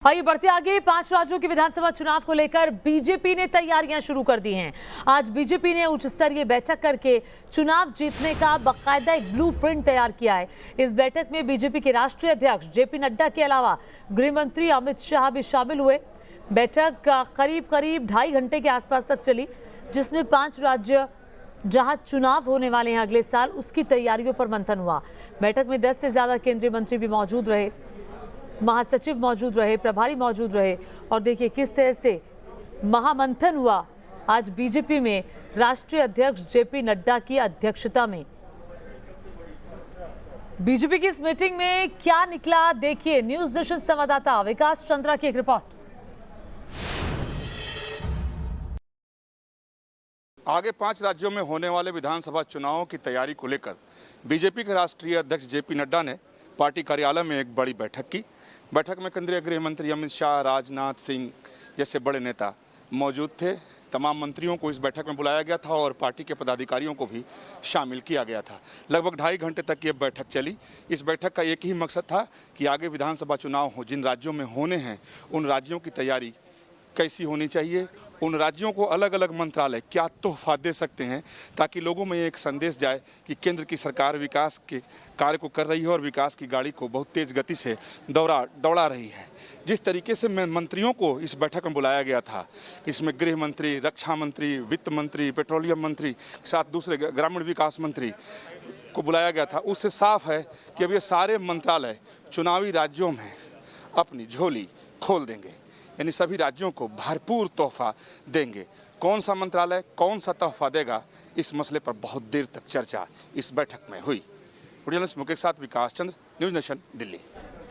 आइए बढ़ते आगे। 5 राज्यों के विधानसभा चुनाव को लेकर बीजेपी ने तैयारियां शुरू कर दी हैं। आज बीजेपी ने उच्च स्तरीय बैठक करके चुनाव जीतने का बाकायदा एक ब्लूप्रिंट तैयार किया है। इस बैठक में बीजेपी के राष्ट्रीय अध्यक्ष जेपी नड्डा के अलावा गृह मंत्री अमित शाह भी शामिल हुए। बैठक करीब 2.5 घंटे के आसपास तक चली, जिसमें 5 राज्य जहां चुनाव होने वाले हैं अगले साल, उसकी तैयारियों पर मंथन हुआ। बैठक में 10 से ज्यादा केंद्रीय मंत्री भी मौजूद रहे, महासचिव मौजूद रहे, प्रभारी मौजूद रहे। और देखिए किस तरह से महामंथन हुआ आज बीजेपी में राष्ट्रीय अध्यक्ष जेपी नड्डा की अध्यक्षता में। बीजेपी की इस मीटिंग में क्या निकला, देखिए न्यूज नेशन संवाददाता विकास चंद्रा की एक रिपोर्ट। आगे 5 राज्यों में होने वाले विधानसभा चुनावों की तैयारी को लेकर बीजेपी के राष्ट्रीय अध्यक्ष जेपी नड्डा ने पार्टी कार्यालय में एक बड़ी बैठक की। बैठक में केंद्रीय गृह मंत्री अमित शाह, राजनाथ सिंह जैसे बड़े नेता मौजूद थे। तमाम मंत्रियों को इस बैठक में बुलाया गया था और पार्टी के पदाधिकारियों को भी शामिल किया गया था। लगभग 2.5 घंटे तक ये बैठक चली। इस बैठक का एक ही मकसद था कि आगे विधानसभा चुनाव हो जिन राज्यों में होने हैं, उन राज्यों की तैयारी कैसी होनी चाहिए, उन राज्यों को अलग अलग मंत्रालय क्या तोहफा दे सकते हैं, ताकि लोगों में एक संदेश जाए कि केंद्र की सरकार विकास के कार्य को कर रही है और विकास की गाड़ी को बहुत तेज गति से दौड़ा रही है। जिस तरीके से मंत्रियों को इस बैठक में बुलाया गया था, इसमें गृह मंत्री, रक्षा मंत्री, वित्त मंत्री, पेट्रोलियम मंत्री के साथ दूसरे ग्रामीण विकास मंत्री को बुलाया गया था, उससे साफ है कि अब ये सारे मंत्रालय चुनावी राज्यों में अपनी झोली खोल देंगे, यानी सभी राज्यों को भरपूर तोहफा देंगे। कौन सा मंत्रालय कौन सा तोहफा देगा, इस मसले पर बहुत देर तक चर्चा इस बैठक में हुई। वीडियो जर्नलिस्ट मुकेश के साथ विकास चंद्र, न्यूज नेशन, दिल्ली।